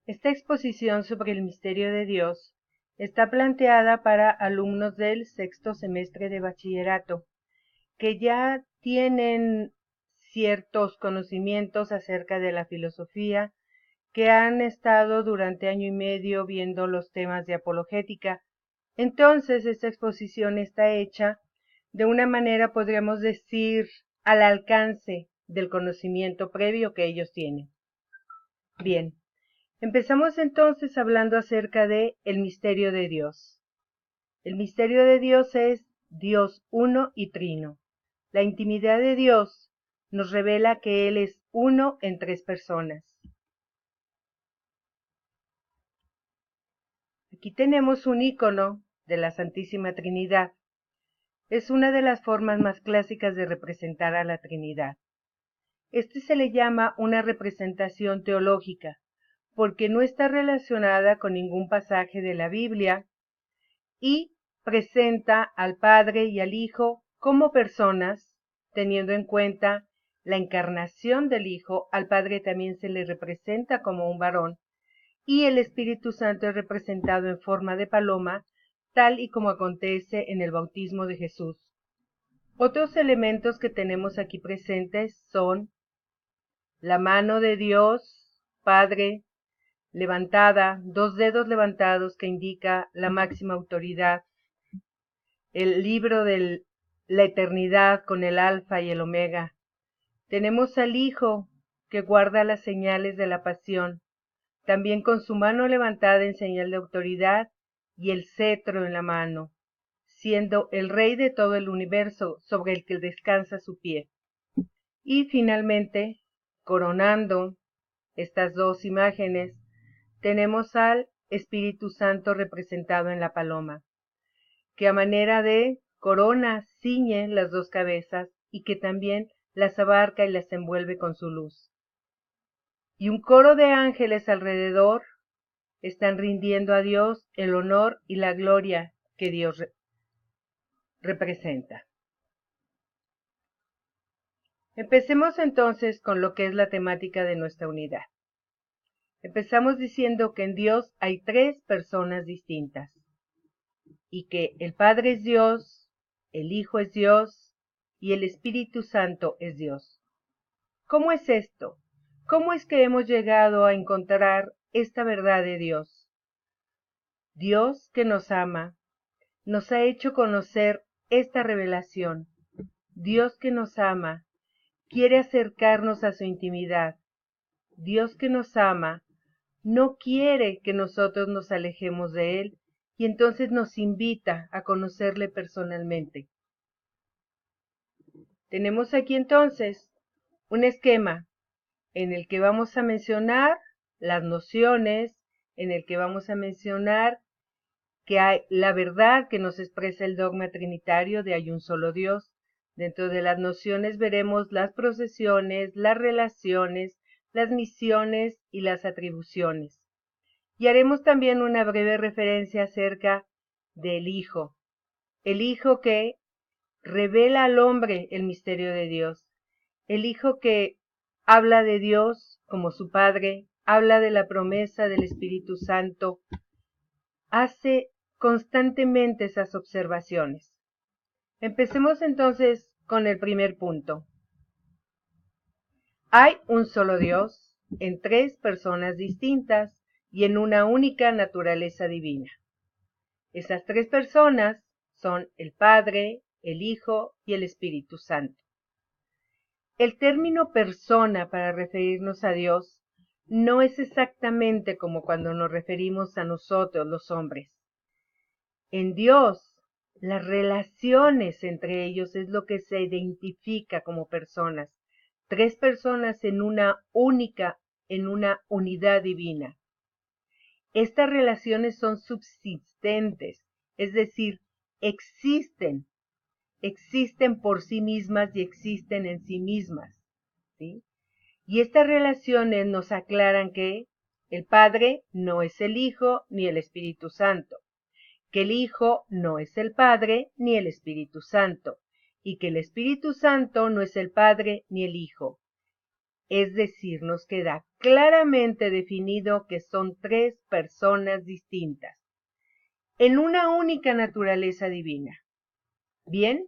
Esta exposición sobre el misterio de Dios está planteada para alumnos del sexto semestre de bachillerato, que ya tienen ciertos conocimientos acerca de la filosofía, que han estado durante año y medio viendo los temas de apologética. Entonces, esta exposición está hecha de una manera, podríamos decir, al alcance del conocimiento previo que ellos tienen. Bien, empezamos entonces hablando acerca de el misterio de Dios. El misterio de Dios es Dios uno y trino. La intimidad de Dios nos revela que Él es uno en tres personas. Aquí tenemos un icono de la Santísima Trinidad. Es una de las formas más clásicas de representar a la Trinidad. Este se le llama una representación teológica, porque no está relacionada con ningún pasaje de la Biblia y presenta al Padre y al Hijo como personas, teniendo en cuenta la encarnación del Hijo. Al Padre también se le representa como un varón, y el Espíritu Santo es representado en forma de paloma, tal y como acontece en el bautismo de Jesús. Otros elementos que tenemos aquí presentes son la mano de Dios, Padre, levantada, dos dedos levantados que indica la máxima autoridad, el libro de la eternidad con el alfa y el omega. Tenemos al Hijo que guarda las señales de la pasión, también con su mano levantada en señal de autoridad y el cetro en la mano, siendo el Rey de todo el universo sobre el que descansa su pie. Y finalmente, coronando estas dos imágenes, tenemos al Espíritu Santo representado en la paloma, que a manera de corona ciñe las dos cabezas y que también las abarca y las envuelve con su luz. Y un coro de ángeles alrededor están rindiendo a Dios el honor y la gloria que Dios representa. Empecemos entonces con lo que es la temática de nuestra unidad. Empezamos diciendo que en Dios hay tres personas distintas y que el Padre es Dios, el Hijo es Dios y el Espíritu Santo es Dios. ¿Cómo es esto? ¿Cómo es que hemos llegado a encontrar esta verdad de Dios? Dios que nos ama, nos ha hecho conocer esta revelación. Dios que nos ama, quiere acercarnos a su intimidad. Dios que nos ama, no quiere que nosotros nos alejemos de Él y entonces nos invita a conocerle personalmente. Tenemos aquí entonces un esquema en el que vamos a mencionar las nociones, en el que vamos a mencionar que hay la verdad que nos expresa el dogma trinitario de hay un solo Dios. Dentro de las nociones veremos las procesiones, las relaciones, las misiones y las atribuciones. Y haremos también una breve referencia acerca del Hijo. El Hijo que revela al hombre el misterio de Dios. El Hijo que habla de Dios como su Padre, habla de la promesa del Espíritu Santo, hace constantemente esas observaciones. Empecemos entonces con el primer punto. Hay un solo Dios en tres personas distintas y en una única naturaleza divina. Esas tres personas son el Padre, el Hijo y el Espíritu Santo. El término persona para referirnos a Dios no es exactamente como cuando nos referimos a nosotros los hombres. En Dios, las relaciones entre ellos es lo que se identifica como personas. Tres personas en una unidad divina. Estas relaciones son subsistentes, es decir, existen por sí mismas y existen en sí mismas, ¿sí? Y estas relaciones nos aclaran que el Padre no es el Hijo ni el Espíritu Santo, que el Hijo no es el Padre ni el Espíritu Santo, y que el Espíritu Santo no es el Padre ni el Hijo. Es decir, nos queda claramente definido que son tres personas distintas, en una única naturaleza divina. Bien,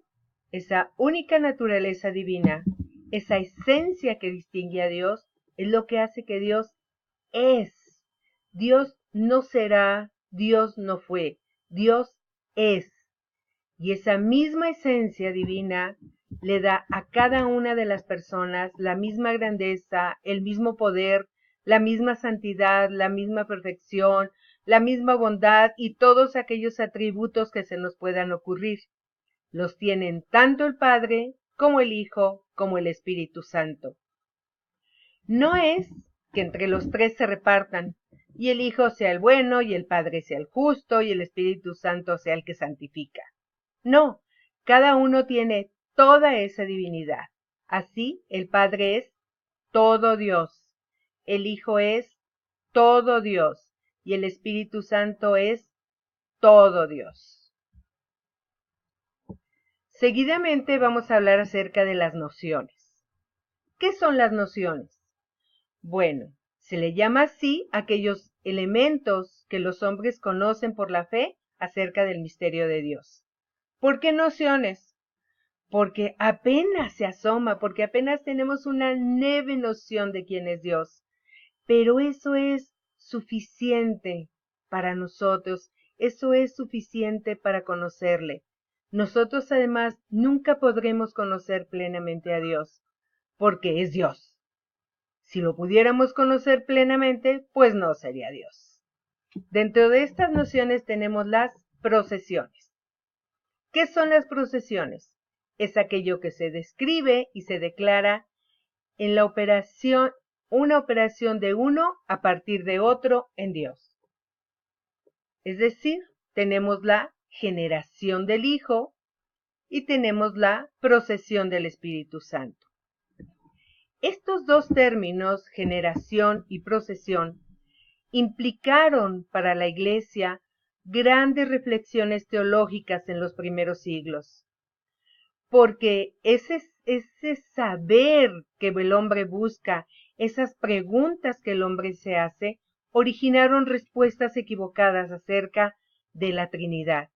esa única naturaleza divina, esa esencia que distingue a Dios, es lo que hace que Dios es. Dios no será, Dios no fue, Dios es. Y esa misma esencia divina le da a cada una de las personas la misma grandeza, el mismo poder, la misma santidad, la misma perfección, la misma bondad y todos aquellos atributos que se nos puedan ocurrir. Los tienen tanto el Padre como el Hijo como el Espíritu Santo. No es que entre los tres se repartan y el Hijo sea el bueno y el Padre sea el justo y el Espíritu Santo sea el que santifica. No, cada uno tiene toda esa divinidad. Así, el Padre es todo Dios, el Hijo es todo Dios y el Espíritu Santo es todo Dios. Seguidamente vamos a hablar acerca de las nociones. ¿Qué son las nociones? Bueno, se le llama así a aquellos elementos que los hombres conocen por la fe acerca del misterio de Dios. ¿Por qué nociones? Porque apenas se asoma, porque apenas tenemos una leve noción de quién es Dios. Pero eso es suficiente para nosotros, eso es suficiente para conocerle. Nosotros además nunca podremos conocer plenamente a Dios, porque es Dios. Si lo pudiéramos conocer plenamente, pues no sería Dios. Dentro de estas nociones tenemos las procesiones. ¿Qué son las procesiones? Es aquello que se describe y se declara en la operación, una operación de uno a partir de otro en Dios. Es decir, tenemos la generación del Hijo y tenemos la procesión del Espíritu Santo. Estos dos términos, generación y procesión, implicaron para la Iglesia grandes reflexiones teológicas en los primeros siglos, porque ese saber que el hombre busca, esas preguntas que el hombre se hace, originaron respuestas equivocadas acerca de la Trinidad.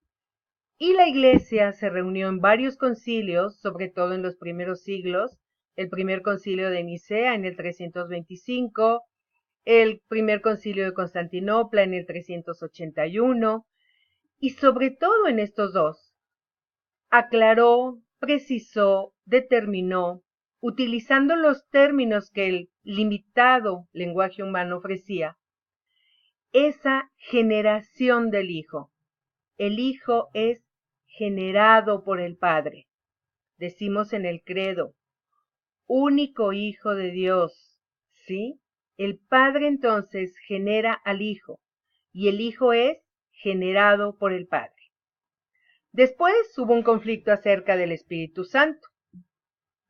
Y la Iglesia se reunió en varios concilios, sobre todo en los primeros siglos, el primer concilio de Nicea en el 325, el primer concilio de Constantinopla en el 381, y sobre todo en estos dos, aclaró, precisó, determinó, utilizando los términos que el limitado lenguaje humano ofrecía, esa generación del Hijo. El Hijo es generado por el Padre. Decimos en el credo, único Hijo de Dios, ¿sí? El Padre entonces genera al Hijo y el Hijo es generado por el Padre. Después hubo un conflicto acerca del Espíritu Santo,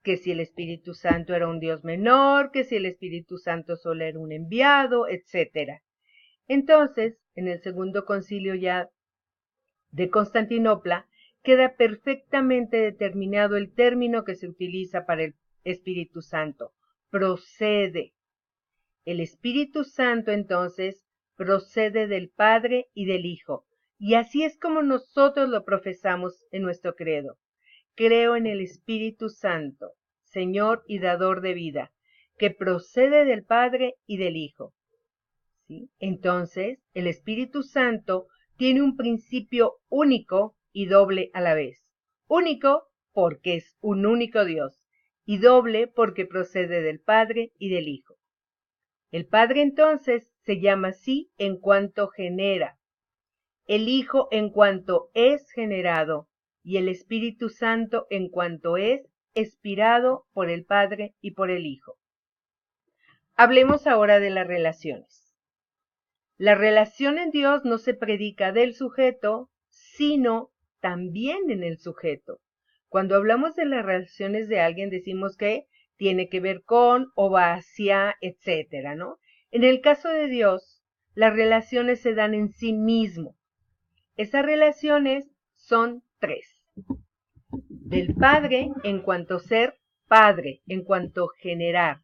que si el Espíritu Santo era un Dios menor, que si el Espíritu Santo solo era un enviado, etc. Entonces, en el segundo concilio ya de Constantinopla, queda perfectamente determinado el término que se utiliza para el Espíritu Santo, procede. El Espíritu Santo entonces procede del Padre y del Hijo, y así es como nosotros lo profesamos en nuestro credo. Creo en el Espíritu Santo, Señor y dador de vida, que procede del Padre y del Hijo. ¿Sí? Entonces, el Espíritu Santo tiene un principio único y doble a la vez. Único porque es un único Dios y doble porque procede del Padre y del Hijo. El Padre entonces se llama así en cuanto genera, el Hijo en cuanto es generado y el Espíritu Santo en cuanto es expirado por el Padre y por el Hijo. Hablemos ahora de las relaciones. La relación en Dios no se predica del sujeto, sino también en el sujeto. Cuando hablamos de las relaciones de alguien, decimos que tiene que ver con o va hacia, etcétera, ¿no? En el caso de Dios, las relaciones se dan en sí mismo. Esas relaciones son tres. Del Padre en cuanto ser Padre, en cuanto generar.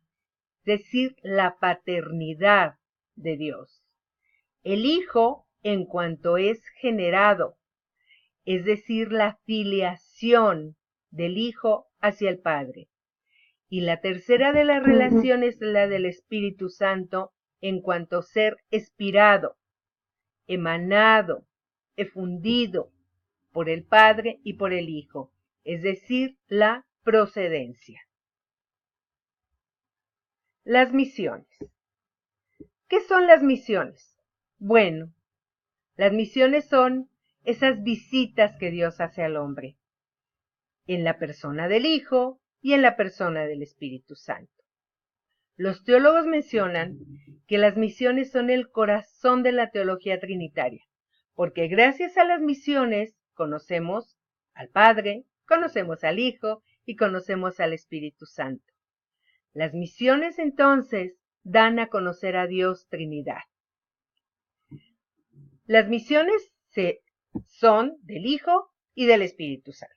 decir, la paternidad de Dios. El Hijo en cuanto es generado, es decir, la filiación del Hijo hacia el Padre. Y la tercera de las relaciones es la del Espíritu Santo en cuanto ser expirado, emanado, efundido por el Padre y por el Hijo, es decir, la procedencia. Las misiones. ¿Qué son las misiones? Bueno, las misiones son esas visitas que Dios hace al hombre, en la persona del Hijo y en la persona del Espíritu Santo. Los teólogos mencionan que las misiones son el corazón de la teología trinitaria, porque gracias a las misiones conocemos al Padre, conocemos al Hijo y conocemos al Espíritu Santo. Las misiones entonces dan a conocer a Dios Trinidad. Las misiones son del Hijo y del Espíritu Santo.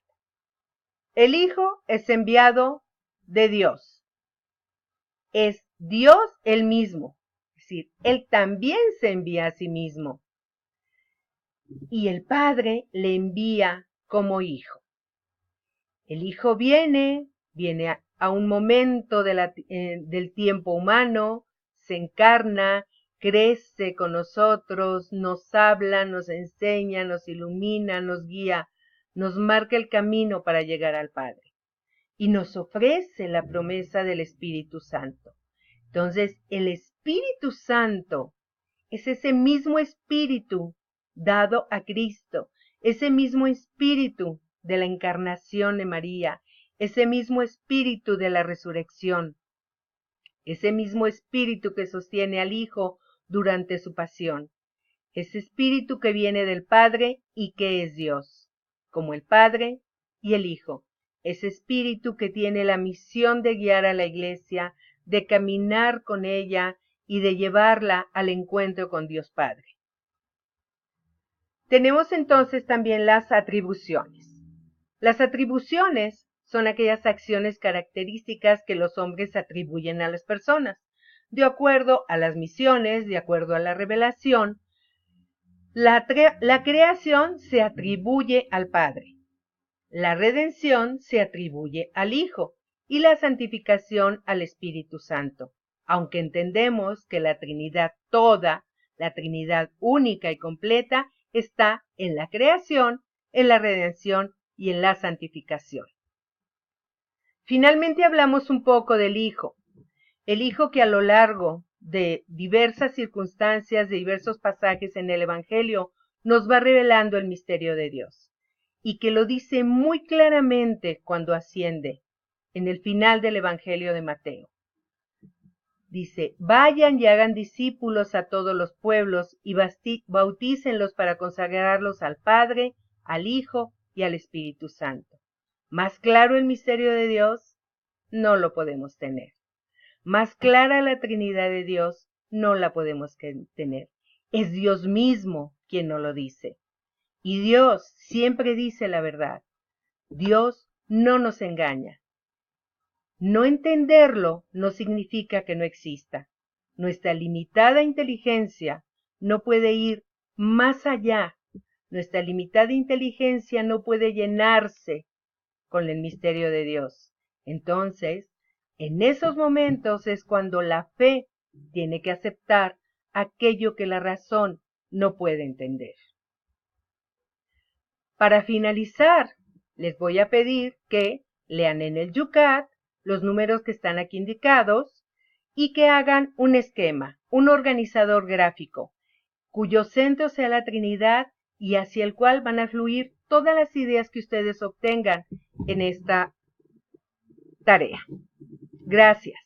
El Hijo es enviado de Dios. Es Dios él mismo. Es decir, Él también se envía a sí mismo. Y el Padre le envía como Hijo. El Hijo viene a un momento del tiempo humano, se encarna, crece con nosotros, nos habla, nos enseña, nos ilumina, nos guía, nos marca el camino para llegar al Padre. Y nos ofrece la promesa del Espíritu Santo. Entonces, el Espíritu Santo es ese mismo Espíritu dado a Cristo, ese mismo Espíritu de la encarnación de María, ese mismo Espíritu de la resurrección, ese mismo Espíritu que sostiene al Hijo durante su pasión, ese Espíritu que viene del Padre y que es Dios, como el Padre y el Hijo, ese Espíritu que tiene la misión de guiar a la Iglesia, de caminar con ella y de llevarla al encuentro con Dios Padre. Tenemos entonces también las atribuciones. Las atribuciones son aquellas acciones características que los hombres atribuyen a las personas, de acuerdo a las misiones, de acuerdo a la revelación. La creación se atribuye al Padre, la redención se atribuye al Hijo y la santificación al Espíritu Santo, aunque entendemos que la Trinidad toda, la Trinidad única y completa, está en la creación, en la redención y en la santificación. Finalmente hablamos un poco del Hijo, el Hijo que a lo largo de diversas circunstancias, de diversos pasajes en el Evangelio, nos va revelando el misterio de Dios, y que lo dice muy claramente cuando asciende, en el final del Evangelio de Mateo. Dice, vayan y hagan discípulos a todos los pueblos y bautícenlos para consagrarlos al Padre, al Hijo y al Espíritu Santo. ¿Más claro el misterio de Dios? No lo podemos tener. Más clara la Trinidad de Dios no la podemos tener. Es Dios mismo quien nos lo dice. Y Dios siempre dice la verdad. Dios no nos engaña. No entenderlo no significa que no exista. Nuestra limitada inteligencia no puede ir más allá. Nuestra limitada inteligencia no puede llenarse con el misterio de Dios. Entonces, en esos momentos es cuando la fe tiene que aceptar aquello que la razón no puede entender. Para finalizar, les voy a pedir que lean en el Yucat los números que están aquí indicados y que hagan un esquema, un organizador gráfico, cuyo centro sea la Trinidad y hacia el cual van a fluir todas las ideas que ustedes obtengan en esta tarea. Gracias.